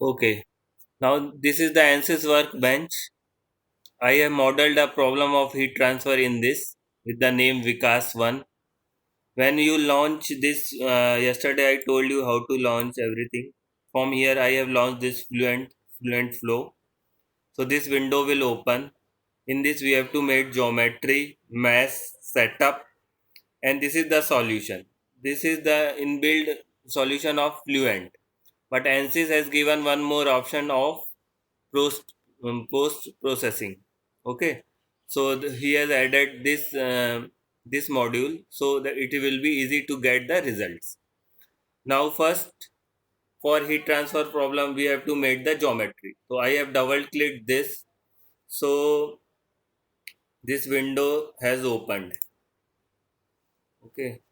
Okay. Now this is the ANSYS workbench. I have modeled a problem of heat transfer in this with the name Vikas 1. When you launch this, yesterday I told you how to launch everything. From here I have launched this Fluent Flow. So this window will open. In this we have to make geometry, mass, setup, and this is the solution. This is the inbuilt solution of Fluent. But ANSYS has given one more option of post processing. Okay, so he has added this module so that it will be easy to get the results. Now first, for heat transfer problem we have to make the geometry. So I have double clicked this, so this window has opened. Okay,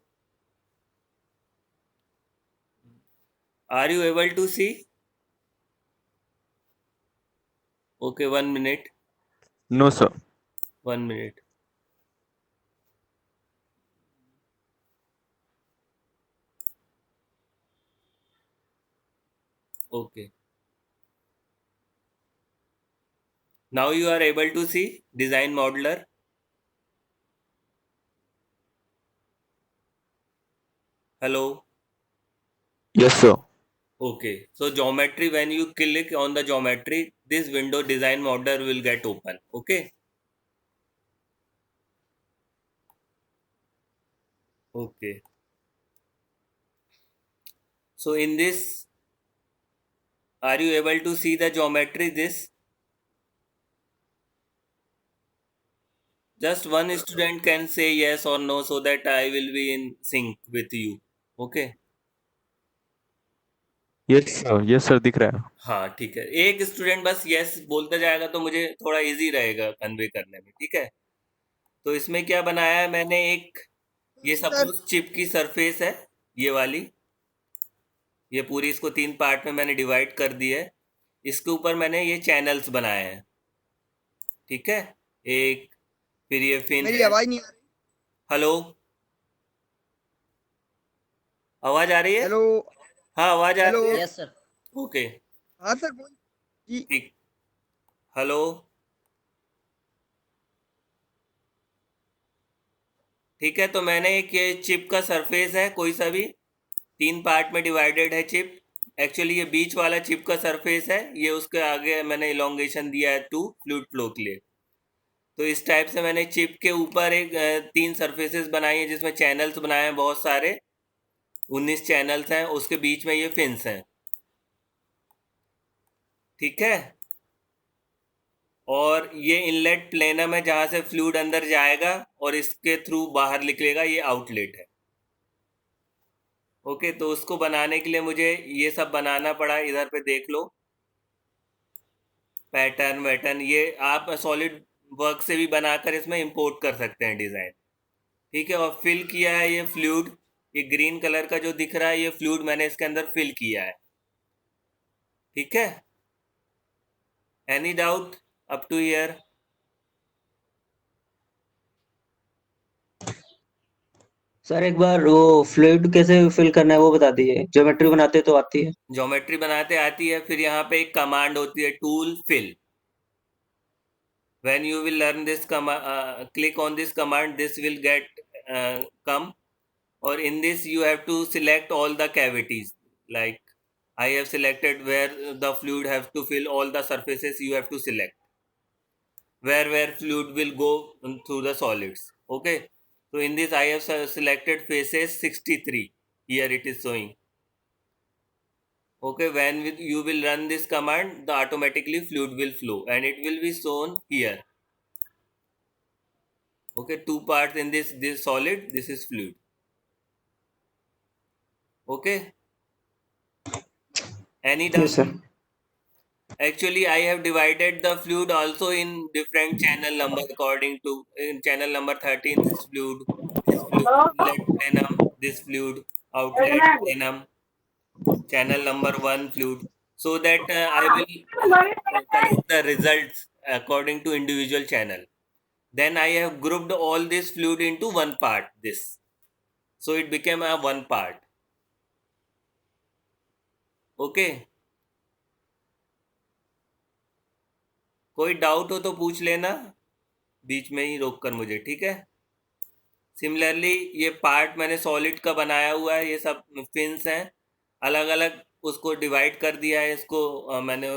are you able to see? Okay, 1 minute. No, sir. 1 minute. Okay, now you are able to see design modeler. Hello. Yes, sir. Okay, so geometry, when you click on the geometry, this window design model will get open. Okay, okay. So in this, are you able to see the geometry? This just one student can say yes or no so that I will be in sync with you. Okay, yes sir, yes sir, दिख रहा है. हाँ ठीक है, एक student बस yes बोलता जाएगा तो मुझे थोड़ा इजी रहेगा कन्वे करने में। ठीक है, तो इसमें क्या बनाया है मैंने, एक ये सर सपोज चिप की सरफेस है, ये वाली, ये पूरी, इसको 3 पार्ट में मैंने डिवाइड कर दी है। इसके ऊपर मैंने ये चैनल्स बनाए हैं। ठीक है, एक, फिर ये फिन मेरी है। आवाज नहीं आ रही। हेलो, आवाज आ रही है? हेलो। हाँ आवाज आ हेलो। रही है। Yes sir. ओके, हाँ सर बोल जी। ठीक। हेलो, ठीक है, तो मैंने एक ये चिप का सरफेस है कोई सा भी, 3 पार्ट में डिवाइडेड है चिप। एक्चुअली ये बीच वाला चिप का सरफेस है, ये उसके आगे मैंने इलोंगेशन दिया है टू फ्लूइड फ्लो के लिए। तो इस टाइप से मैंने चिप के ऊपर एक 3 सरफेसेस बनाई है जिसमें चैनल्स बनाए हैं बहुत सारे, 19 चैनल्स हैं, उसके बीच में ये फिन्स हैं। ठीक है, और ये इनलेट प्लेनम है जहां से फ्लूइड अंदर जाएगा और इसके थ्रू बाहर निकलेगा, ये आउटलेट है। ओके, तो उसको बनाने के लिए मुझे ये सब बनाना पड़ा। इधर पे देख लो, पैटर्न वैटर्न, ये आप सॉलिड वर्क से भी बनाकर इसमें इंपोर्ट कर सकते हैं डिज़ाइन। ठीक है, और फिल किया है ये फ्लूइड, ये ग्रीन कलर का जो दिख रहा है ये फ्लूइड मैंने इसके अंदर फिल किया है। ठीक है, any doubt up to here? Sir एक बार वो फ्लूइड कैसे फिल करना है वो बता दीजिए, ज्योमेट्री बनाते तो आती है। ज्योमेट्री बनाते आती है, फिर यहाँ पे एक कमांड होती है tool fill. When you will learn this command, click on this command, this will get come, or in this you have to select all the cavities. Like I have selected where the fluid have to fill all the surfaces, you have to select where fluid will go through the solids. Okay, so in this I have selected faces 63, here it is showing. Okay, when you will run this command, the automatically fluid will flow and it will be shown here. Okay, 2 parts in this solid, this is fluid. Okay, any doubt? Yes sir. Actually I have divided the fluid also in different channel number, according to in channel number 13 this fluid inlet plenum, this fluid outlet plenum, channel number 1 fluid, so that I will collect the results according to individual channel. Then I have grouped all this fluid into one part, this, so it became a one part. Okay, कोई doubt हो तो पूछ लेना बीच में ही रोक कर मुझे, ठीक है। सिमिलरली ये पार्ट मैंने सॉलिड का बनाया हुआ है, ये सब फिन्स हैं, अलग अलग उसको डिवाइड कर दिया है इसको मैंने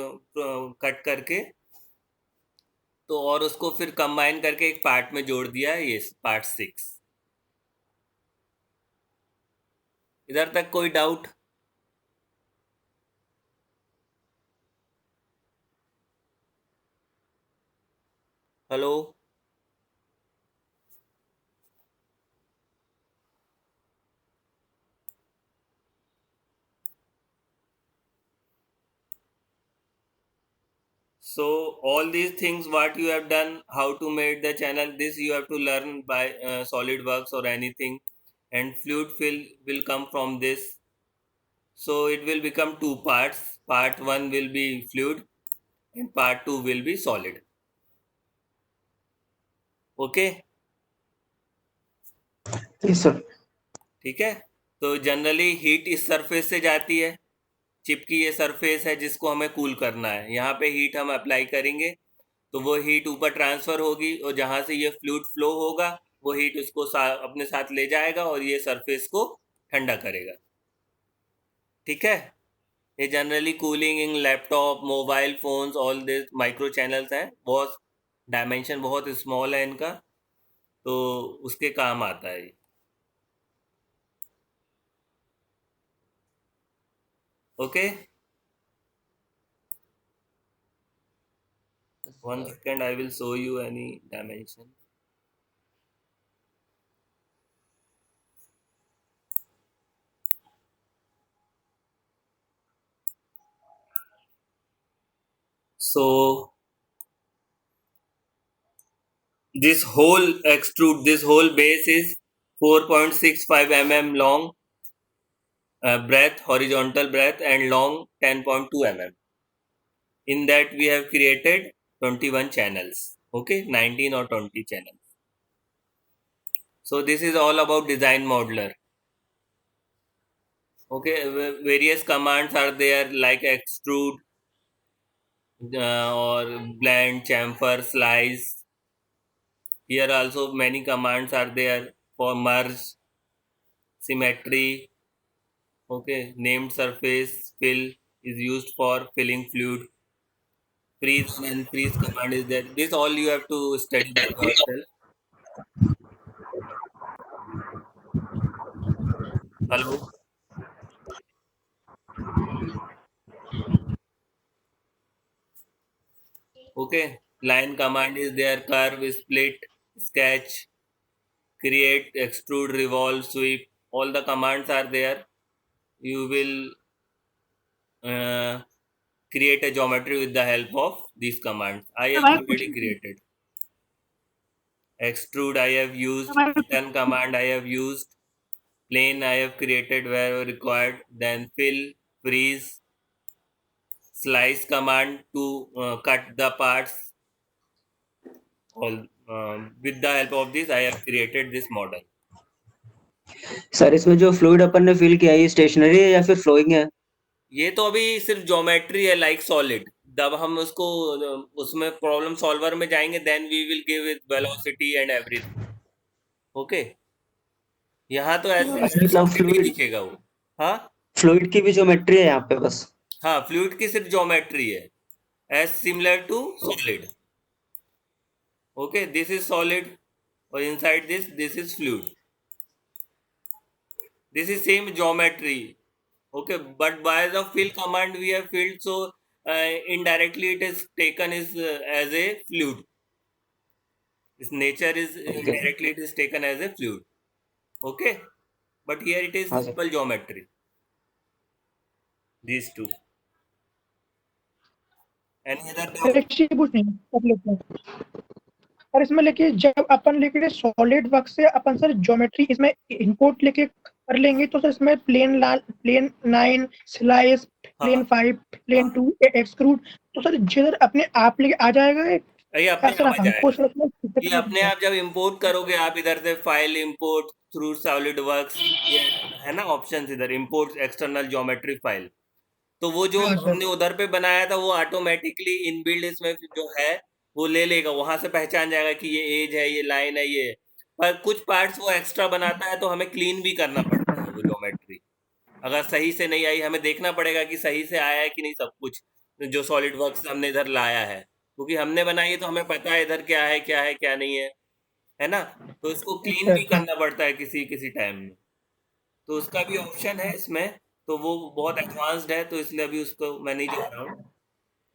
कट करके, तो और उसको फिर कंबाइन करके एक पार्ट में जोड़ दिया है, ये पार्ट 6। इधर तक कोई doubt? Hello? So all these things what you have done, how to make the channel, this you have to learn by SolidWorks or anything, and fluid fill will come from this. So it will become two parts. Part 1 will be fluid and part 2 will be solid. Okay, yes sir. ठीक है। तो generally heat इस surface से जाती है, chip की ये surface है जिसको हमें कूल करना है, यहाँ पे हीट हम अप्लाई करेंगे तो वो हीट ऊपर ट्रांसफ़र होगी और जहाँ से ये फ्लूइड फ्लो होगा वो हीट उसको अपने साथ ले जाएगा और ये सरफेस को ठंडा करेगा, ठीक है। ये generally cooling in laptop, mobile phones, all this micro channels हैं, बहुत डायमेंशन बहुत स्मॉल है इनका, तो उसके काम आता है ये। Okay, 1 second, I will show you any dimension. So this whole extrude, this whole base is 4.65 mm long, breadth, horizontal breadth, and long 10.2 mm. In that we have created 21 channels, okay, 19 or 20 channels. So this is all about design modeler. Okay, various commands are there like extrude or blend, chamfer, slice. Here also many commands are there for merge, symmetry. Okay, named surface fill is used for filling fluid. Freeze and freeze command is there. This all you have to study by yourself. Hello. Okay, line command is there. Curve, split, sketch, create, extrude, revolve, sweep. All the commands are there. You will create a geometry with the help of these commands. I have already created. Extrude I have used, turn command I have used, plane I have created where required, then fill, freeze, slice command to cut the parts. All with the help of this I have created this model. Sir इसमें जो fluid अपन ने fill किया है ये stationery है या फिर flowing है? ये तो अभी सिर्फ ज्योमेट्री है लाइक सॉलिड, जब हम उसको उसमें प्रॉब्लम सॉल्वर में जाएंगे then we will give it velocity and everything. Okay, यहाँ तो ऐसे मतलब सॉलिड ही फ्लूइड दिखेगा वो। हाँ फ्लूइड की भी ज्योमेट्री है यहाँ पे बस? हाँ, फ्लूइड की सिर्फ ज्योमेट्री है as similar to solid. Okay, this is solid और inside this is fluid, this is same geometry. Okay, but by the fill command we have filled, so indirectly it is taken as a fluid. Its nature is indirectly it is taken as a fluid. Okay, but here it is हाँ sir. simple geometry, these two. Any other doubt? एक चीज पूछनी है कर लेते हैं। और इसमें लेके जब अपन लेके सॉलिड वर्क से अपन सर ज्योमेट्री इसमें इनपुट लेके कर लेंगे तो सर इसमें plane 9 slice, plane 5, plane 2 extrude, तो सर जिधर अपने आप लेके आ जाएगा ये अपने सर आप आ हमको जाएगा। सर ये अपने आप जब इंपोर्ट करोगे आप इधर से file import through solid works, ये है ना ऑप्शन इधर इंपोर्ट एक्सटर्नल ज्योमेट्री फाइल, तो वो जो हाँ सर। हमने उधर पे बनाया था वो ऑटोमेटिकली इनबिल्ड इसमें जो है वो ले लेगा, वहां से पहचान जाएगा कि ये एज है, ये लाइन है, ये है। पर कुछ पार्ट्स वो एक्स्ट्रा बनाता है तो हमें क्लीन भी करना पड़ता है वो ज्योमेट्री। अगर सही से नहीं आई, हमें देखना पड़ेगा कि सही से आया है कि नहीं सब कुछ, जो सॉलिड वर्क्स हमने इधर लाया है, क्योंकि हमने बनाई है तो हमें पता है इधर क्या है क्या नहीं है ना। तो इसको क्लीन अच्छा भी अच्छा। करना पड़ता है किसी किसी टाइम में। तो उसका भी ऑप्शन है इसमें, तो वो बहुत एडवांस्ड है, तो इसलिए अभी उसको मैं नहीं जा रहा हूँ।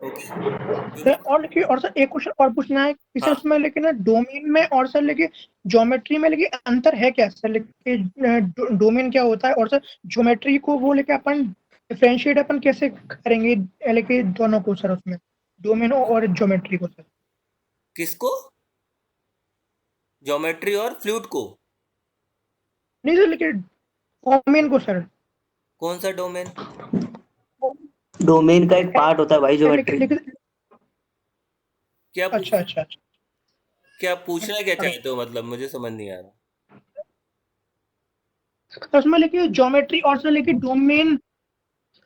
ओके, सर क्योंकि और देखिए, और सर एक क्वेश्चन और पूछना है कि सर हाँ, उसमें लेकिन ना डोमेन में और सर लेकिन ज्योमेट्री में लेकिन अंतर है क्या सर? लेकिन डोमेन क्या होता है और सर ज्योमेट्री को वो लेके अपन डिफरेंशिएट अपन कैसे करेंगे लेकिन दोनों को सर उसमें, डोमेन और ज्योमेट्री को सर? किसको? ज्योमेट्री और फ्लूइड को? नहीं सर, लेकिन डोमेन को सर। कौन सा डोमेन? डोमेन का एक पार्ट होता है भाई लेकिन ज्योमेट्री। लेकिन क्या अच्छा पूछ अच्छा अच्छा। क्या पूछना क्या चाहते हो, मतलब मुझे समझ नहीं आ रहा। तो उसमें लेकिन ज्योमेट्री और सर लेकिन डोमेन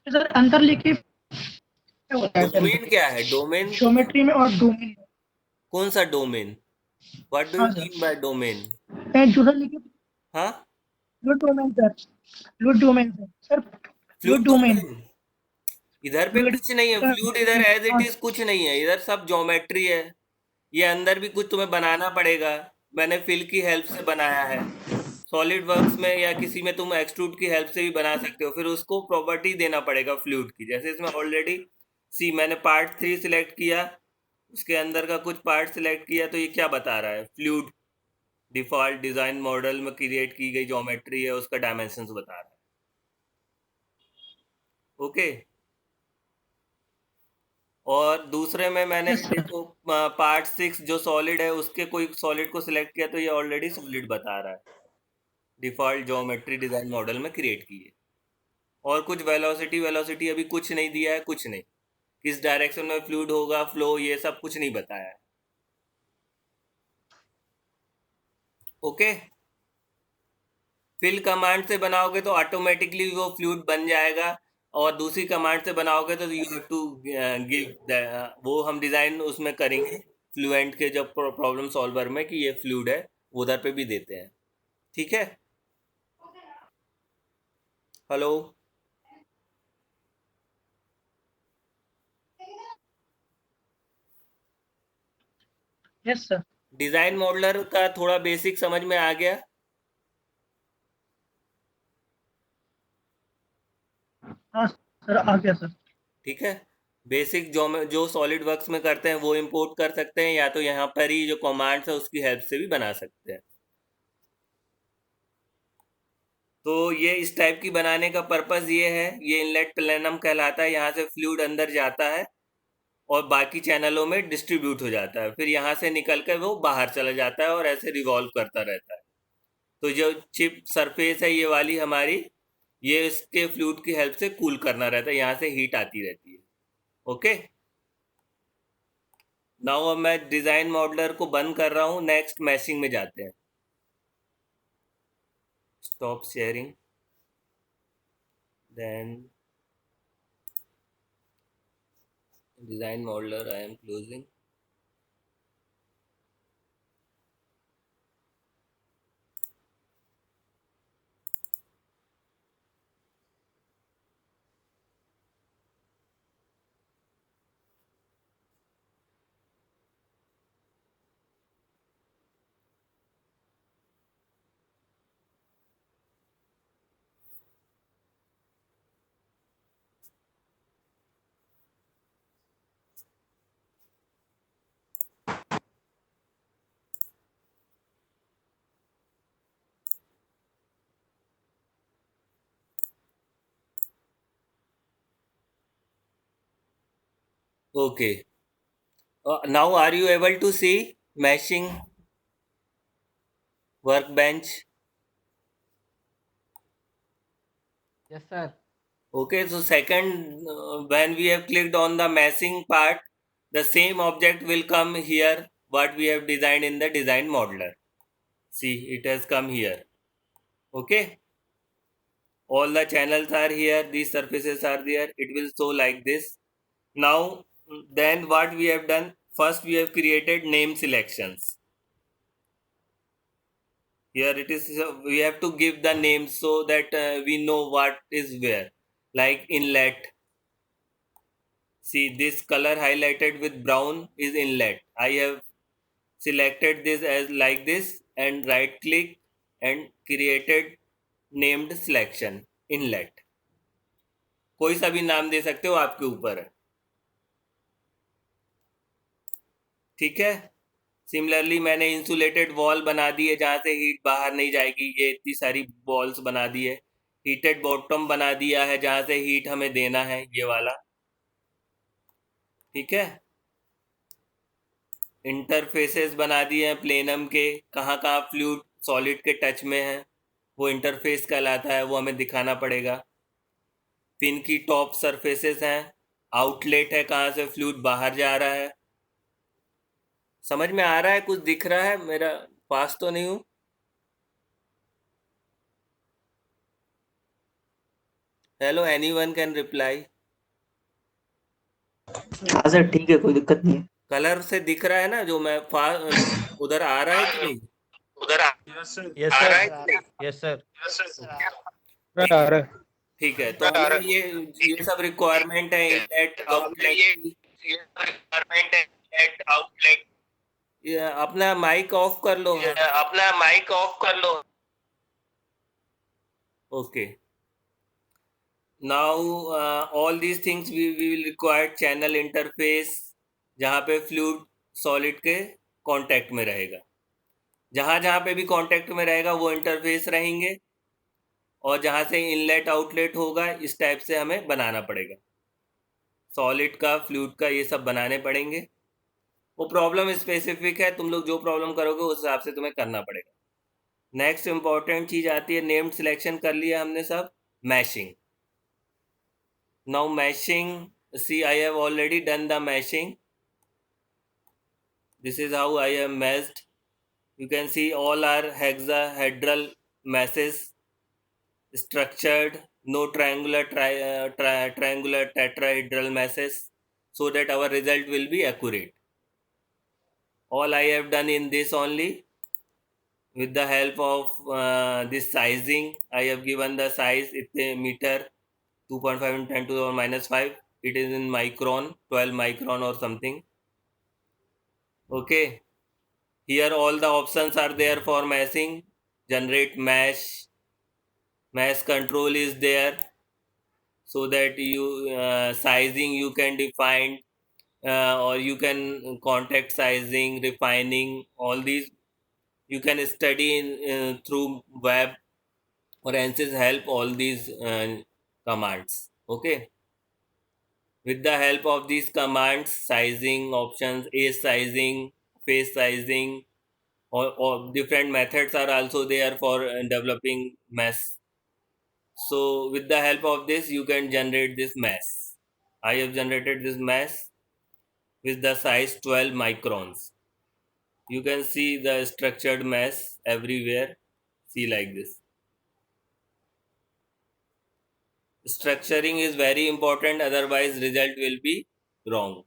सर अंतर लेके क्या होता है सर? डोमेन क्या है? डोमेन ज्योमेट्री में और डोमेन। कौन सा डोमेन? व्हाट डू यू हाँ सर, मीन बाय डोमेन? जुड़ा लेके हाँ, fluid domain sir, fluid domain sir, fluid fluid domain, domain इधर पे फ्लूइड कुछ नहीं है, फ्लूइड इधर एज इट हाँ इज कुछ नहीं है, इधर सब ज्योमेट्री है। ये अंदर भी कुछ तुम्हें बनाना पड़ेगा, मैंने फिल की हेल्प से बनाया है। सॉलिड वर्क्स में या किसी में तुम एक्सट्रूड की हेल्प से भी बना सकते हो, फिर उसको प्रॉपर्टी देना पड़ेगा फ्लूइड की। जैसे इसमें ऑलरेडी सी मैंने पार्ट 3 सिलेक्ट किया, उसके अंदर का कुछ पार्ट सिलेक्ट किया, तो ये क्या बता रहा है? फ्लूइड डिफॉल्ट डिजाइन मॉडल में क्रिएट की गई ज्योमेट्री है, उसका डायमेंशंस बता रहा है। ओके, और दूसरे में मैंने यस सर। देखो पार्ट 6 जो सॉलिड है, उसके कोई सॉलिड को सिलेक्ट किया तो ये ऑलरेडी सॉलिड बता रहा है, डिफॉल्ट ज्योमेट्री डिजाइन मॉडल में क्रिएट की है। और कुछ वेलोसिटी वेलोसिटी अभी कुछ नहीं दिया है, कुछ नहीं, किस डायरेक्शन में फ्लूइड होगा, फ्लो, ये सब कुछ नहीं बताया है। ओके, फिल कमांड से बनाओगे तो ऑटोमेटिकली वो फ्लूइड बन जाएगा, और दूसरी कमांड से बनाओगे तो यू हैव टू गिव, वो हम डिजाइन उसमें करेंगे फ्लुएंट के जब प्रॉब्लम सॉल्वर में कि ये फ्लूइड है, उधर पे भी देते हैं। ठीक है, hello. Yes sir. Design modeler का थोड़ा बेसिक समझ में आ गया? हाँ सर, आ गया सर। ठीक है, बेसिक जो सॉलिड वर्क्स में करते हैं वो इंपोर्ट कर सकते हैं, या तो यहाँ पर ही जो कमांड्स है उसकी हेल्प से भी बना सकते हैं। तो ये इस टाइप की बनाने का पर्पस ये है, ये इनलेट प्लेनम कहलाता है, यहाँ से फ्लूइड अंदर जाता है और बाकी चैनलों में डिस्ट्रीब्यूट हो जाता है, फिर यहाँ से निकल कर वो बाहर चला जाता है और ऐसे रिवॉल्व करता रहता है। तो जो चिप सरफेस है ये वाली हमारी, ये इसके फ्लूइड की हेल्प से कूल करना रहता है, यहाँ से हीट आती रहती है। ओके, नाउ अब मैं डिजाइन मॉडलर को बंद कर रहा हूँ, नेक्स्ट मैशिंग में जाते हैं। Stop sharing, then design modeler I am closing. Okay, now are you able to see meshing workbench? Yes, sir. Okay, so second, when we have clicked on the meshing part, the same object will come here, what we have designed in the design modeler. See, it has come here. Okay, all the channels are here, these surfaces are there, it will show like this. Now, then what we have done, first we have created name selections. Here it is, we have to give the name so that we know what is where. Like inlet. See, this color highlighted with brown is inlet. I have selected this as like this and right click and created named selection inlet. कोई सा भी नाम दे सकते हो, आपके ऊपर है. ठीक है. सिमिलरली मैंने इंसुलेटेड वॉल बना दी है जहाँ से हीट बाहर नहीं जाएगी. ये इतनी सारी वॉल्स बना दी है. हीटेड बॉटम बना दिया है जहाँ से हीट हमें देना है, ये वाला. ठीक है. इंटरफेसेस बना दिए हैं प्लेनम के. कहाँ कहाँ फ्लूइड सॉलिड के टच में है वो इंटरफेस कहलाता है, वो हमें दिखाना पड़ेगा. फिन की टॉप सरफेसेस हैं. आउटलेट है कहाँ से फ्लूइड बाहर जा रहा है. समझ में आ रहा है? कुछ दिख रहा है? मेरा पास तो नहीं हूँ. Hello, anyone can reply. हाँ सर ठीक है, कोई दिक्कत नहीं है। कलर से दिख रहा है ना जो मैं उधर आ रहा है कि नहीं? Yes sir, yes sir. ठीक है. तो हमें ये सब रिक्वायरमेंट है इनलेट आउटलेट की. ये अपना माइक ऑफ कर लो. Okay. Now all these things we will require channel interface जहाँ पे फ्लूइड सॉलिड के कांटेक्ट में रहेगा. जहाँ जहाँ पे भी कांटेक्ट में रहेगा वो इंटरफेस रहेंगे, और जहाँ से इनलेट आउटलेट होगा इस टाइप से हमें बनाना पड़ेगा. सॉलिड का, फ्लूइड का, ये सब बनाने पड़ेंगे. वो प्रॉब्लम स्पेसिफिक है, तुम लोग जो प्रॉब्लम करोगे उस हिसाब से तुम्हें करना पड़ेगा. नेक्स्ट इंपॉर्टेंट चीज़ आती है, नेम्ड सिलेक्शन कर लिया हमने सब. Meshing. Now meshing, see I have already done the meshing. This is how I am meshed. You can see all are hexahedral meshes, structured, no triangular triangular tetrahedral meshes, so that our result will be accurate. All I have done in this only, with the help of this sizing. I have given the size, it's a meter, 2.5 into 10 to the power minus 5. It is in micron, 12 micron or something. Okay. Here all the options are there for meshing. Generate mesh. Mesh control is there, so that you sizing you can define, or you can contact sizing, refining, all these you can study through web or ANSYS help, all these commands. Okay. With the help of these commands, sizing options, age sizing, face sizing, or different methods are also there for developing mesh. So with the help of this you can generate this mesh. I have generated this mesh with the size 12 microns. You can see the structured mesh everywhere. See, like this. Structuring is very important, otherwise result will be wrong.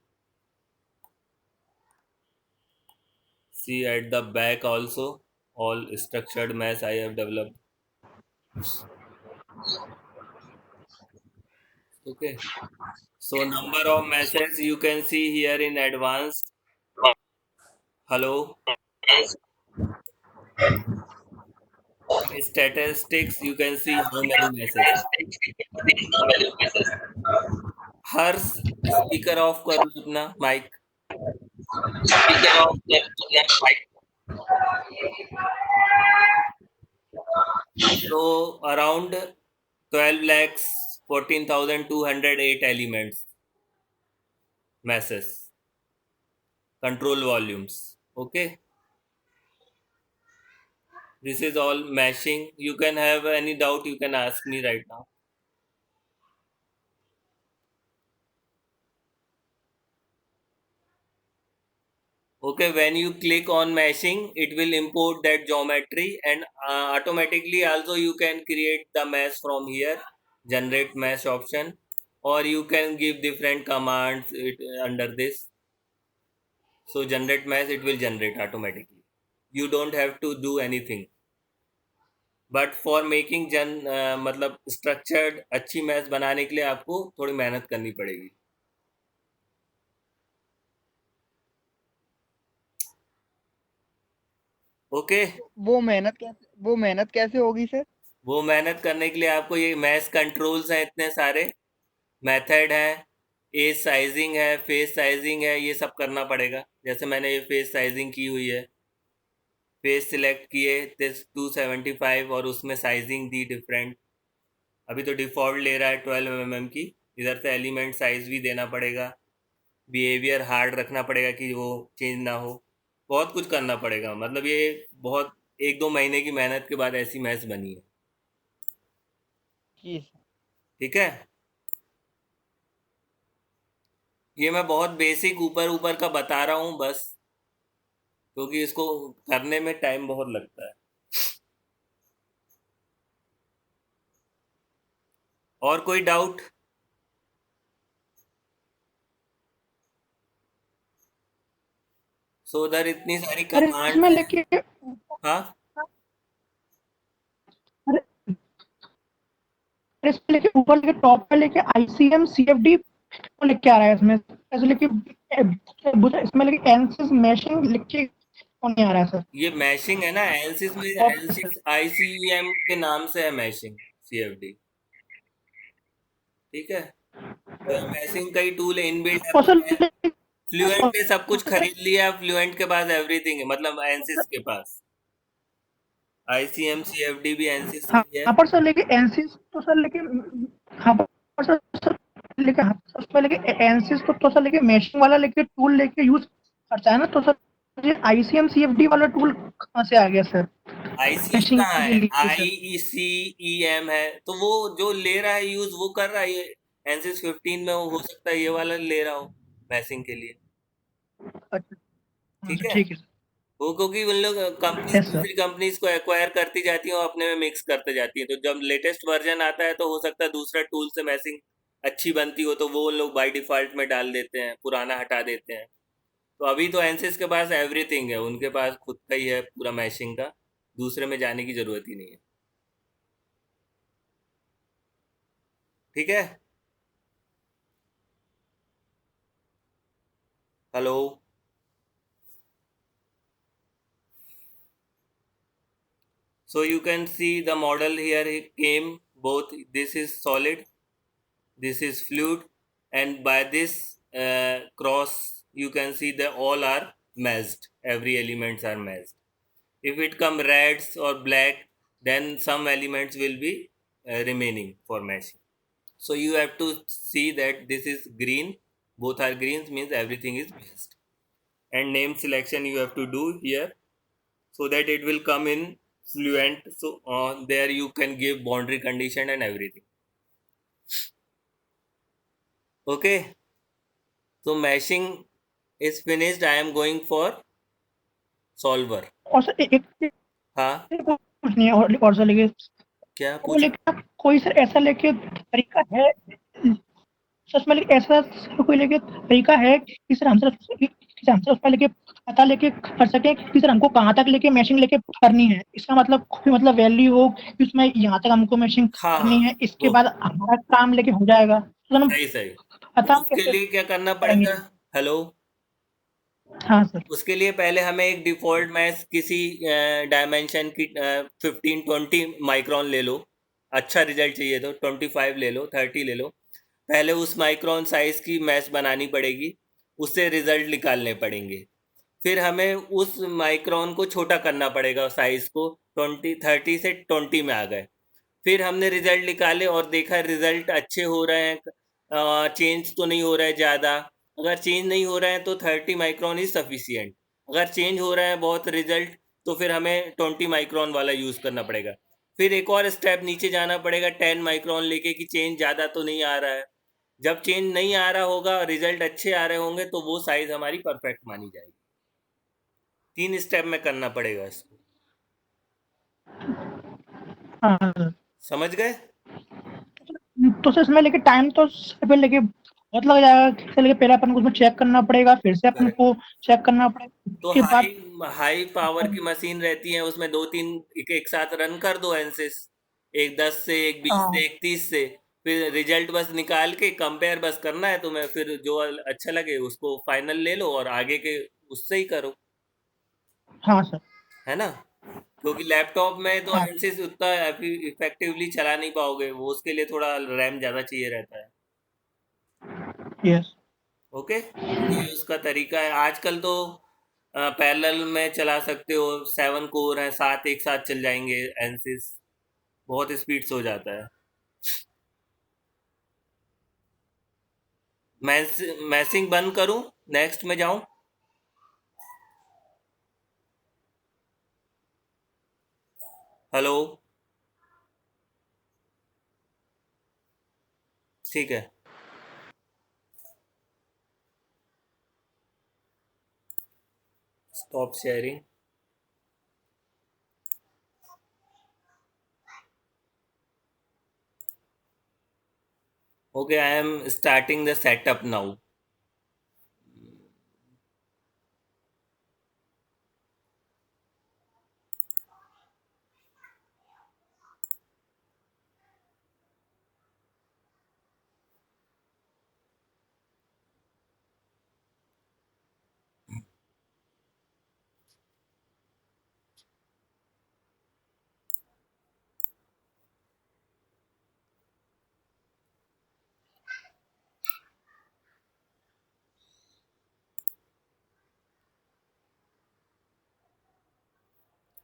See at the back also, all structured mesh I have developed. Okay. So number of meshes you can see here in advanced. Hello. Statistics you can see how many meshes. Harsh speaker of कर लो अपना mic. So around 12 lakhs 14,208 elements masses, control volumes. Okay, this is all meshing. You can have any doubt, you can ask me right now. Okay, when you click on meshing it will import that geometry, and automatically also you can create the mesh from here, generate mesh option, or you can give different commands under this. So generate mesh, it will generate automatically. You don't have to do anything. But for making मतलब structured अच्छी math बनाने के लिए आपको थोड़ी मेहनत करनी पड़ेगी. ओके. वो मेहनत कैसे होगी सर? वो मेहनत करने के लिए आपको ये मैथ कंट्रोल्स हैं, इतने सारे मेथड हैं, एज साइजिंग है, फेस साइजिंग है, ये सब करना पड़ेगा. जैसे मैंने ये फेस साइजिंग की हुई है, फेस सिलेक्ट किए 275 और उसमें साइजिंग दी डिफरेंट. अभी तो डिफ़ॉल्ट ले रहा है 12 mm की. इधर से एलिमेंट साइज भी देना पड़ेगा, बिहेवियर हार्ड रखना पड़ेगा कि वो चेंज ना हो. बहुत कुछ करना पड़ेगा. मतलब ये बहुत 1-2 महीने की मेहनत के बाद ऐसी मैथ बनी है. जी सर। ठीक है. ये मैं बहुत बेसिक ऊपर ऊपर का बता रहा हूँ बस, क्योंकि इसको करने में टाइम बहुत लगता है. और कोई डाउट? सो उधर इतनी सारी अरे कमांड इसमें है. लेके हाँ, अरे इसमें लेके ऊपर लेके टॉप पे लेके ICM CFD को लिख के आ रहा है इसमें. ऐसे लेके इसमें लेके एनसिस मैशिंग लिख के कौन नहीं आ रहा है सर? ये मैशिंग है ना. एनसिस में और एनसिस ICEM के नाम से है मैशिंग CFD. ठीक है. तो मैशिंग का ही टूल है, इनबिल्ट है. और सर फ्लुएंट ने सब कुछ खरीद लिया. फ्लुएंट के पास एवरीथिंग है, मतलब एनसिस के पास. ICM CFD भी एनसिस हाँ की है. पर सर लेके एनसिस तो सर लेके हाँ पर सर लेके हाँ उसमें लेके एनसिस तो सर लेके मैशिंग वाला लेके टूल लेके यूज करता है ना. तो सर ये ICM CFD वाला टूल कहाँ से आ गया सर ICM मैशिंग कहाँ के है? लिए सर? IECEM है. तो वो जो ले रहा है यूज वो कर रहा है. ये एनसिस 15 में हो सकता है ये वाला ले रहा हो मैशिंग के लिए. अच्छा हाँ ठीक सर है. ठीक है सर. वो क्योंकि उन लोग कंपनीज यस सर. दूसरी कंपनीज को एक्वायर करती जाती हैं और अपने में मिक्स करते जाती हैं. तो जब लेटेस्ट वर्जन आता है तो हो सकता है दूसरा टूल से मैचिंग अच्छी बनती हो, तो वो उन लोग बाय डिफॉल्ट में डाल देते हैं, पुराना हटा देते हैं. तो अभी तो एनसिस के पास एवरीथिंग है, उनके पास खुद का ही है पूरा मैशिंग का. दूसरे में जाने की जरूरत ही नहीं है. ठीक है. Hello. So you can see the model here. It came both. This is solid, this is fluid, and by this cross you can see that all are meshed. Every elements are meshed. If it come reds or black, then some elements will be remaining for meshing. So you have to see that this is green. Both are greens, means everything is meshed. And name selection you have to do here, so that it will come in fluent. So there you can give boundary condition and everything. Okay. So meshing is finished. I am going for solver. और sir एक हाँ, कुछ नहीं है. और sir लेके क्या वो पूछ? लेके कोई सर ऐसा लेके तरीका है सर उसमें लेके ऐसा कोई लेके तरीका है कि सर हम सर उसमें लेके पता लेके कर सके कि सर हमको कहाँ तक लेके मैशिंग लेके करनी है. इसका मतलब कोई मतलब वैल्यू हो कि उसमें यहाँ तक हमको मैशिंग हाँ करनी है, इसके वो बाद हमारा काम लेके हो जाएगा. तो हम सही सही. पता उसके कैसे लिए क्या करना करेंगे? पड़ेगा? हेलो. हाँ सर. उसके लिए पहले हमें एक डिफ़ॉल्ट मैश किसी डायमेंशन की 15-20 माइक्रोन ले लो. अच्छा रिजल्ट चाहिए तो 25 ले लो, 30 ले लो. पहले उस माइक्रोन साइज़ की मैश बनानी पड़ेगी, उससे रिजल्ट निकालने पड़ेंगे. फिर हमें उस माइक्रोन को छोटा करना पड़ेगा साइज़ को. 30 से 20 में आ गए. फिर हमने रिजल्ट निकाले और देखा रिजल्ट अच्छे हो रहे हैं, चेंज तो नहीं हो रहा है ज़्यादा. अगर चेंज नहीं हो रहा है तो 30 माइक्रोन इज सफिशियंट. अगर चेंज हो रहा है बहुत रिजल्ट, तो फिर हमें 20 माइक्रोन वाला यूज़ करना पड़ेगा. फिर एक और स्टेप नीचे जाना पड़ेगा 10 माइक्रोन लेके कि चेंज ज़्यादा तो नहीं आ रहा है. जब चेंज नहीं आ रहा होगा, रिजल्ट अच्छे आ रहे होंगे, तो वो साइज़ हमारी परफेक्ट मानी जाएगी. 3 स्टेप में करना पड़ेगा इसको. हाँ समझ गए? तो सर इसमें लेके टाइम तो सर लेके बहुत लग जाएगा, चलिए पहले अपन को उसमें चेक करना पड़ेगा, फिर से अपन करेक्ट। को चेक करना पड़ेगा, तो उसके हाई बाद हाई पावर की मशीन रहती है, उसमें दो तीन एक साथ रन कर दो एनसिस, एक 10 से, एक 20 से, एक 30 से, फिर रिजल्ट बस निकाल के कंपेयर बस करना है तुम्हें, फिर जो अच्छा लगे उसको फाइनल ले लो और आगे के उससे ही करो, हाँ सर। है ना? क्योंकि लैपटॉप में तो हाँ एनसिस उतना इफेक्टिवली चला नहीं पाओगे, वो उसके लिए थोड़ा रैम ज़्यादा चाहिए रहता है। यस। ओके, ये उसका तरीका है। आजकल तो पैरेलल में चला सकते हो, 7 कोर है, 7 एक साथ चल जाएंगे एनसिस, बहुत स्पीड से हो जाता है। मैसिंग बंद करूं, नेक्स्ट में जाऊं? हेलो, ठीक है, stop sharing. Okay, I am starting the setup now.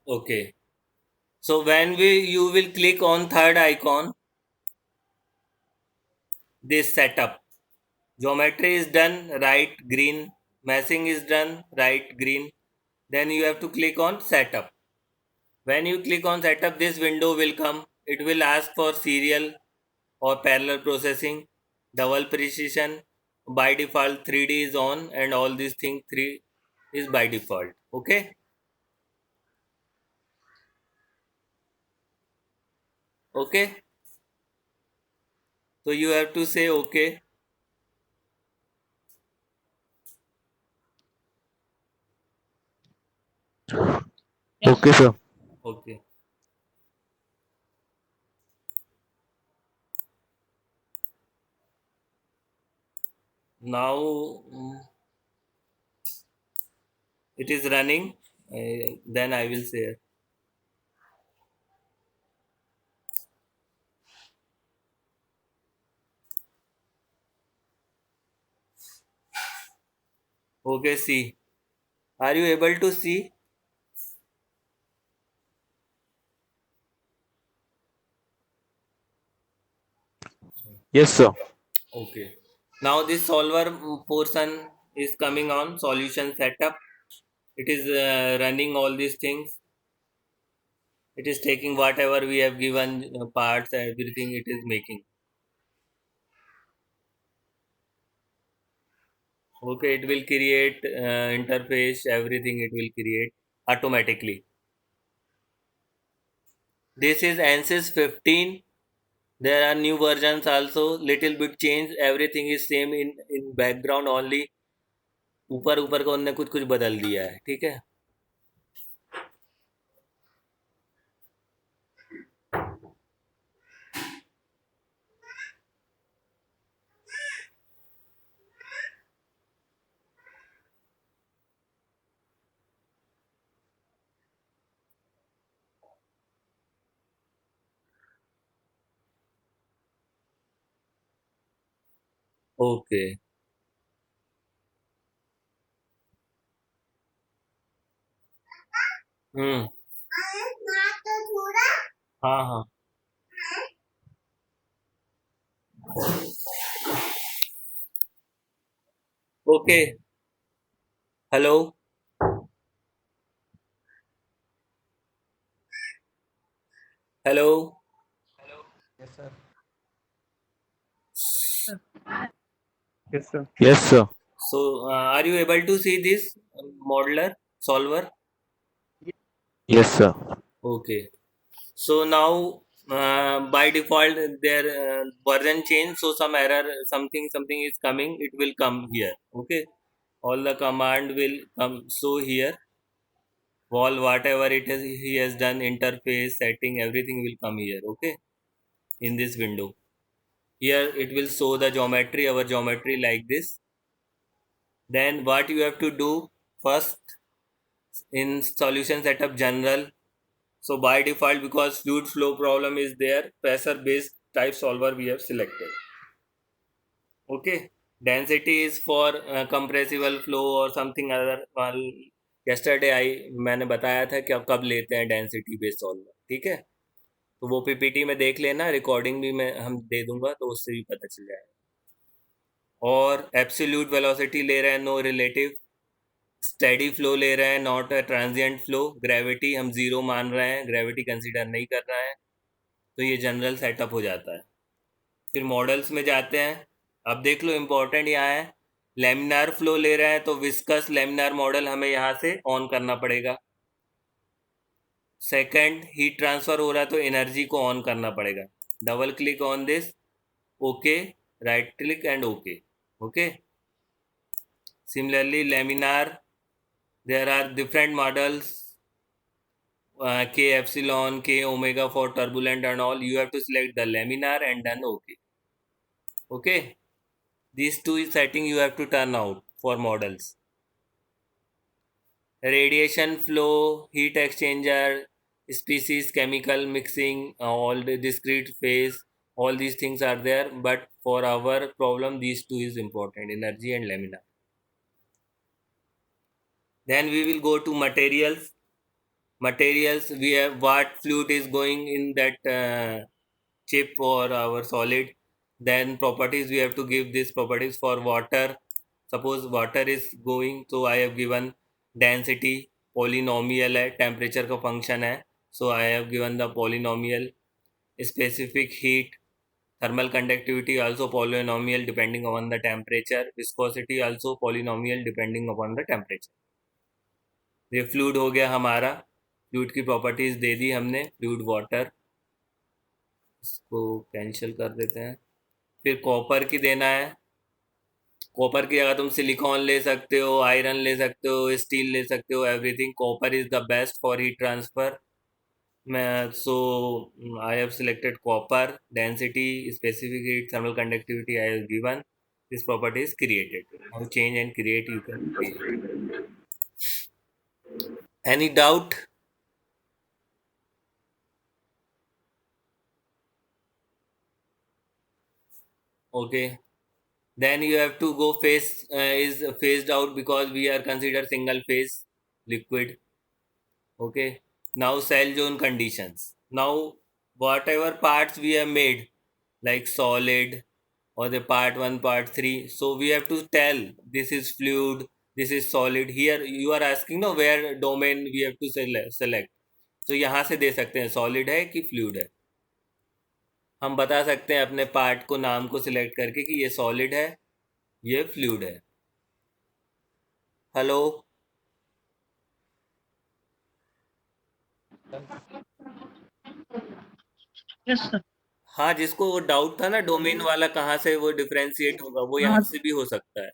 Okay, so when you will click on third icon, this setup, geometry is done, right green, meshing is done, right green, then you have to click on setup. When you click on setup, this window will come. It will ask for serial or parallel processing, double precision. By default 3D is on, and all these things 3 is by default. Okay, okay, so you have to say okay. Okay, sir. Okay, now it is running, then I will say. Okay, see, are you able to see? Yes, sir. Okay, now this solver portion is coming on solution setup. It is running all these things. It is taking whatever we have given, parts, everything it is making. Okay, it will create interface, everything it will create automatically. This is ANSYS 15. There are new versions also, little bit change, everything is same in background only. ऊपर ऊपर को उन्होंने कुछ कुछ बदल दिया है, ठीक है। ओके, हम्म, हाँ हाँ, okay, hello, hello, Yes, sir. Yes, sir. so are you able to see this modeler solver? Yes, sir. Okay, so now by default their version change, so some error, something is coming, it will come here. Okay, all the command will come, so here wall whatever it is he has done, interface setting, everything will come here. Okay, in this window here it will show the geometry, our geometry like this. Then what you have to do first, in solution setup general, so by default, because fluid flow problem is there, pressure based type solver we have selected. Okay, density is for compressible flow or something other. Well, yesterday मैंने बताया था कि अब कब लेते हैं density based solver. ठीक है, तो वो पीपीटी में देख लेना, रिकॉर्डिंग भी मैं हम दे दूंगा तो उससे भी पता चल जाएगा. और एब्सोल्यूट वेलोसिटी ले रहे हैं, नो रिलेटिव. स्टेडी फ्लो ले रहे हैं, not a transient flow. Gravity हम जीरो मान रहे हैं, ग्रेविटी कंसीडर नहीं कर रहा है. तो ये जनरल सेटअप हो जाता है. फिर मॉडल्स में जाते हैं. अब देख लो, इम्पोर्टेंट यहाँ है, लेमिनार फ्लो ले रहे हैं तो विस्कस लेमिनार मॉडल हमें यहाँ से ऑन करना पड़ेगा. सेकंड, हीट ट्रांसफर हो रहा है तो एनर्जी को ऑन करना पड़ेगा. Double click on this, okay, right click and okay. Okay, similarly laminar, there are different models, k epsilon, k omega for turbulent and all. You have to select the laminar and then OK. Okay, these two setting you have to turn out for models. Radiation flow, heat exchanger, species, chemical mixing, all the discrete phase, all these things are there, but for our problem these two is important, energy and laminar. Then we will go to materials. Materials, we have what fluid is going in that chip or our solid. Then properties, we have to give these properties for water. Suppose water is going, so I have given density polynomial है, temperature का function है, so I have given the polynomial. Specific heat, thermal conductivity also polynomial depending upon the temperature. Viscosity also polynomial depending upon the temperature. ये fluid हो गया हमारा. Fluid की properties they दी हमने, fluid water, इसको cancel कर देते हैं. फिर कॉपर की देना है. कॉपर की जगह तुम सिलिकॉन ले सकते हो, आयरन ले सकते हो, स्टील ले सकते हो, everything. Copper is the best for heat transfer. So I have selected copper. Density, specific heat, thermal conductivity I have given. This property is created. How change and create you can create. Any doubt? Okay, then you have to go phase is phased out because we are considered single phase liquid. Okay, now cell zone conditions. Now whatever parts we have made, like solid or the part 1, part 3, so we have to tell this is fluid, this is solid. Here you are asking no where domain we have to select. So यहाँ से दे सकते हैं solid है कि fluid है. हम बता सकते हैं अपने पार्ट को नाम को सिलेक्ट करके कि ये solid है, ये fluid है. Hello, yes sir. हाँ, जिसको वो डाउट था ना डोमेन वाला कहाँ से वो डिफरेंशिएट होगा, वो यहाँ से भी हो सकता है.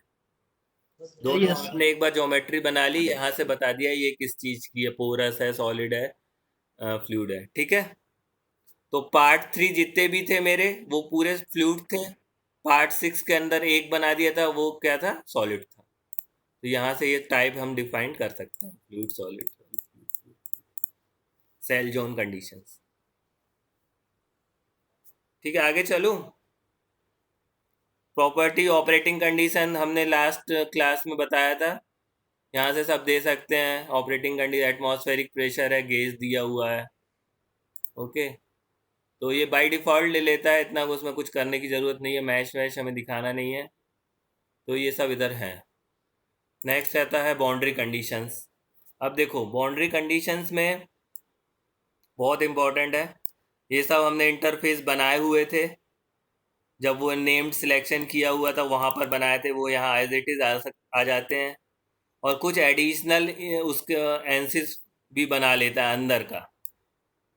दोनों Yes. आपने एक बार ज्योमेट्री बना ली, यहाँ से बता दिया ये किस चीज की है, पोरस है, सॉलिड है, फ्लूइड है. ठीक है, तो पार्ट 3 जितने भी थे मेरे वो पूरे फ्लूइड थे. पार्ट 6 के अंदर एक बना दिया था, वो क्या था, सॉलिड था. तो यहाँ से ये टाइप हम डिफाइन कर सकते हैं, fluid, solid. Sell zone conditions. ठीक है, आगे चलूं. प्रॉपर्टी ऑपरेटिंग कंडीशन हमने लास्ट क्लास में बताया था. यहाँ से सब दे सकते हैं. ऑपरेटिंग कंडीशन, एटमॉस्फेरिक प्रेशर है, गेज दिया हुआ है. ओके, तो ये बाय डिफ़ॉल्ट ले लेता है, इतना उसमें कुछ करने की ज़रूरत नहीं है. मैश वैश हमें दिखाना नहीं है, तो ये सब इधर है. नेक्स्ट आता है बाउंड्री कंडीशंस. अब देखो बाउंड्री कंडीशंस में बहुत इम्पोर्टेंट है. ये सब हमने इंटरफेस बनाए हुए थे, जब वो नेम्ड सिलेक्शन किया हुआ था वहाँ पर बनाए थे, वो यहाँ एज इट इज़ आ जाते हैं. और कुछ एडिशनल उसके एंसिस भी बना लेता है अंदर का.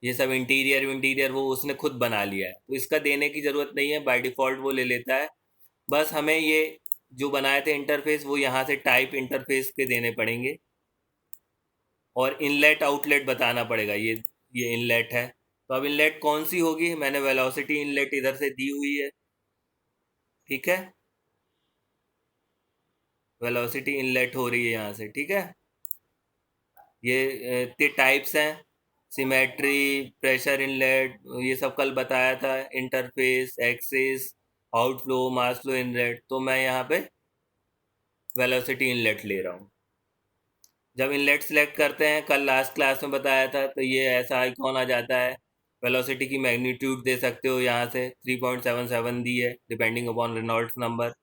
ये सब इंटीरियर वो उसने खुद बना लिया है, तो इसका देने की ज़रूरत नहीं है, बाय डिफ़ॉल्ट वो ले लेता है। बस हमें ये जो बनाए थे इंटरफेस वो यहाँ से टाइप इंटरफेस के देने पड़ेंगे और इनलेट आउटलेट बताना पड़ेगा। ये इनलेट है, तो अब इनलेट कौन सी होगी? मैंने वेलोसिटी इनलेट इधर से दी हुई है, ठीक है, वेलोसिटी इनलेट हो रही है यहाँ से, ठीक है। ये टाइप्स हैं, सिमेट्री, प्रेशर इनलेट, ये सब कल बताया था, interface, axis, outflow, mass flow inlet. तो मैं यहाँ पे वेलोसिटी इनलेट ले रहा हूँ। जब इनलेट सेलेक्ट करते हैं, कल लास्ट क्लास में बताया था, तो ये ऐसा आइकॉन आ जाता है। वेलोसिटी की मैग्नीट्यूड दे सकते हो यहाँ से, 3.77 दी है depending upon Reynolds number.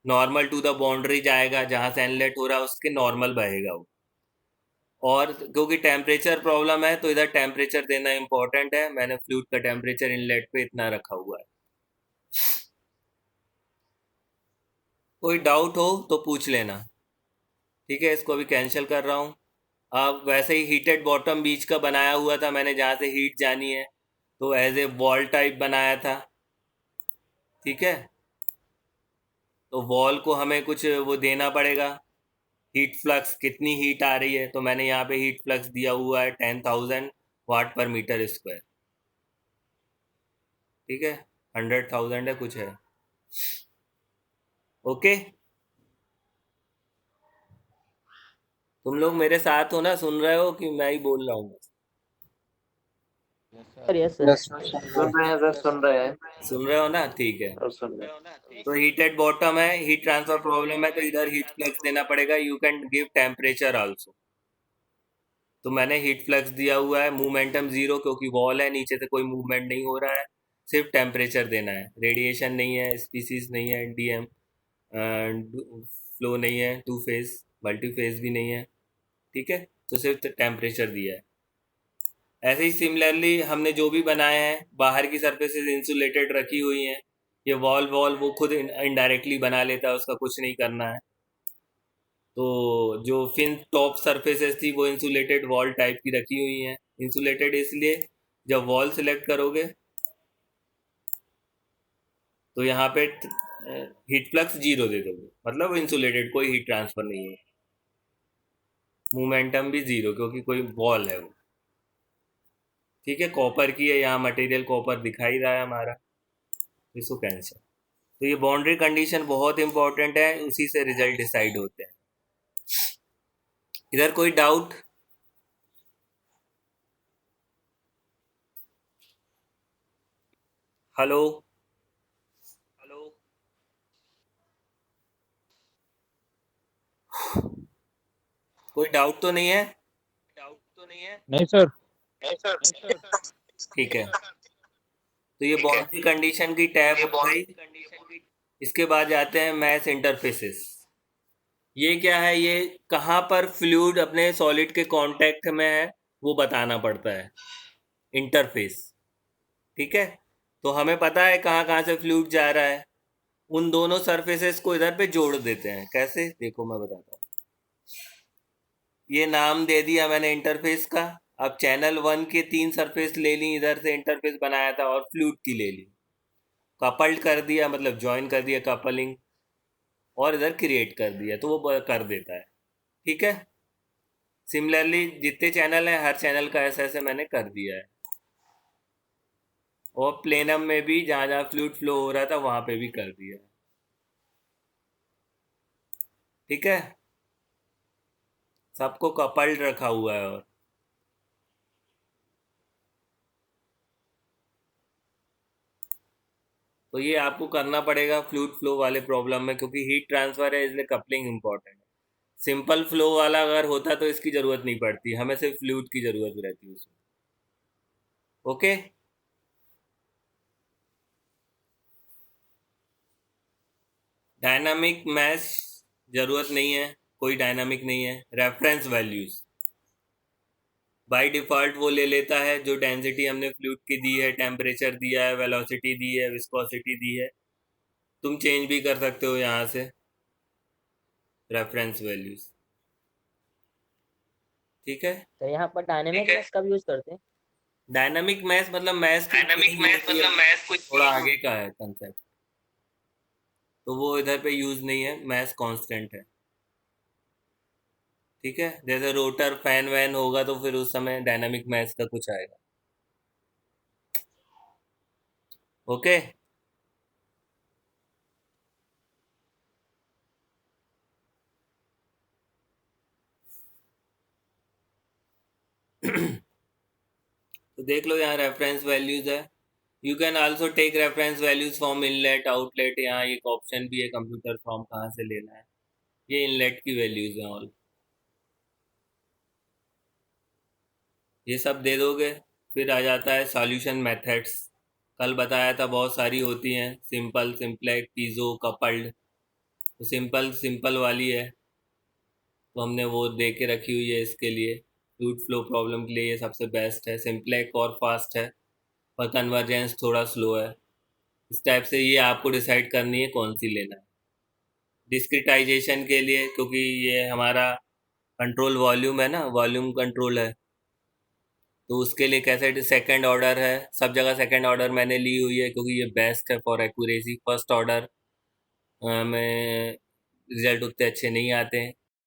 Normal to the boundary जाएगा, जहाँ से इनलेट हो रहा है उसके नॉर्मल बहेगा वो। और क्योंकि टेम्परेचर प्रॉब्लम है तो इधर टेम्परेचर देना इम्पोर्टेंट है। मैंने फ्लूइड का टेम्परेचर इनलेट पे इतना रखा हुआ है। कोई डाउट हो तो पूछ लेना, ठीक है। इसको अभी कैंसिल कर रहा हूँ। अब वैसे ही हीटेड बॉटम बीच का बनाया हुआ था मैंने, जहाँ से हीट जानी है, तो एज ए वॉल टाइप बनाया था, ठीक है। तो वॉल को हमें कुछ वो देना पड़ेगा, हीट फ्लक्स कितनी हीट आ रही है, तो मैंने यहाँ पे हीट फ्लक्स दिया हुआ है 10,000 वाट पर मीटर स्क्वायर, ठीक है। 100,000 है कुछ है, ओके। तुम लोग मेरे साथ हो ना, सुन रहे हो कि मैं ही बोल रहा हूँ? यस सर, सुन रहे हैं सर, सुन रहे हैं। सुन रहे हो ना, ठीक है। और सुन रहे हैं। तो हीटेड बॉटम है, हीट ट्रांसफर प्रॉब्लम है, तो इधर हीट फ्लक्स देना पड़ेगा। You can give temperature also. तो मैंने हीट फ्लक्स दिया हुआ है, मोमेंटम जीरो, क्योंकि वॉल है, नीचे से कोई मूवमेंट नहीं हो रहा है, सिर्फ टेम्परेचर देना है। रेडिएशन नहीं है, स्पीसीज नहीं है, डीएम फ्लो नहीं है, टू फेज मल्टी फेज भी नहीं है, ठीक है। तो सिर्फ टेम्परेचर दिया है। ऐसे ही सिमिलरली हमने जो भी बनाए हैं, बाहर की सरफेसेस इंसुलेटेड रखी हुई हैं। ये वॉल वॉल वो खुद इनडायरेक्टली बना लेता है, उसका कुछ नहीं करना है। तो जो फिन टॉप सरफेसेस थी वो इंसुलेटेड वॉल टाइप की रखी हुई हैं। इंसुलेटेड इसलिए, जब वॉल सिलेक्ट करोगे तो यहाँ पे हीट फ्लक्स जीरो दे दोगे, मतलब इंसुलेटेड, कोई हीट ट्रांसफर नहीं है। मोमेंटम भी जीरो, क्योंकि कोई वॉल है वो, ठीक है। कॉपर की है, यहाँ मटेरियल कॉपर दिखाई रहा है हमारा, इसको कैंसिल। तो ये बाउंड्री कंडीशन बहुत इंपॉर्टेंट है, उसी से रिजल्ट डिसाइड होते हैं। इधर कोई डाउट? हेलो हेलो, कोई डाउट तो नहीं है? नहीं सर। ठीक है, तो ये बाउंड्री कंडीशन की टैब हो गई। इसके बाद जाते हैं मैश इंटरफेसेस। ये क्या है? ये कहाँ पर फ्लूइड अपने सॉलिड के कांटेक्ट में है वो बताना पड़ता है, इंटरफेस, ठीक है। तो हमें पता है कहाँ कहाँ से फ्लूइड जा रहा है, उन दोनों सरफेसेस को इधर पे जोड़ देते हैं। कैसे? देखो मैं बताता हूँ। ये नाम दे दिया मैंने इंटरफेस का। अब चैनल 1 के 3 सरफेस ले ली, इधर से इंटरफेस बनाया था, और फ्लूइड की ले ली, कपल्ड कर दिया, मतलब ज्वाइन कर दिया, कपलिंग, और इधर क्रिएट कर दिया, तो वो कर देता है, ठीक है। सिमिलरली जितने चैनल हैं, हर चैनल का ऐसे ऐसे मैंने कर दिया है। और प्लेनम में भी जहाँ जहाँ फ्लूइड फ्लो हो रहा था वहाँ पे भी कर दिया, ठीक है। सबको कपल्ड रखा हुआ है। और तो ये आपको करना पड़ेगा फ्लूइड फ्लो वाले प्रॉब्लम में, क्योंकि हीट ट्रांसफर है, इसलिए कपलिंग इंपॉर्टेंट है। सिंपल फ्लो वाला अगर होता तो इसकी ज़रूरत नहीं पड़ती, हमें सिर्फ फ्लूइड की ज़रूरत रहती है उसमें, ओके। डायनामिक मैश ज़रूरत नहीं है, कोई डायनामिक नहीं है। रेफरेंस वैल्यूज़ बाय डिफ़ॉल्ट वो ले लेता है जो डेंसिटी हमने फ्लूइड की दी है, टेम्परेचर दिया है, वेलोसिटी दी है, विस्कोसिटी दी है। तुम चेंज भी कर सकते हो यहाँ से रेफरेंस वैल्यूज़, ठीक है। तो यहाँ पर डायनेमिक मैश कब यूज करते हैं? डायनामिक मैथ मतलब मैथ थोड़ा आगे का है कंसेप्ट, तो वो इधर पे यूज नहीं है, मैथ कांस्टेंट है। ठीक है, जैसे रोटर फैन वैन होगा तो फिर उस समय डायनामिक मैथ का कुछ आएगा। ओके, तो देख लो यहाँ रेफरेंस वैल्यूज है। You can also take reference values from inlet outlet. यहाँ एक ऑप्शन भी है कंप्यूटर फ्रॉम कहाँ से लेना है, ये इनलेट की वैल्यूज हैं ऑल। ये सब दे दोगे, फिर आ जाता है सॉल्यूशन मेथड्स। कल बताया था बहुत सारी होती हैं, सिंपल, सिंप्लेक्स, पीजो, कपल्ड। तो सिंपल सिंपल वाली है, तो हमने वो दे के रखी हुई है इसके लिए। फ्लूइड फ्लो प्रॉब्लम के लिए ये सबसे बेस्ट है। सिंप्लेक्स और फास्ट है, पर कन्वर्जेंस थोड़ा स्लो है। इस टाइप से ये आपको डिसाइड करनी है कौन सी लेना है। डिस्क्रिटाइजेशन के लिए, क्योंकि ये हमारा कंट्रोल वॉल्यूम है ना, वॉल्यूम कंट्रोल है, तो उसके लिए कैसे सेकंड ऑर्डर है। सब जगह सेकंड ऑर्डर मैंने ली हुई है क्योंकि ये बेस्ट है फॉर एक्यूरेसी। फर्स्ट ऑर्डर में रिजल्ट उतने अच्छे नहीं आते हैं।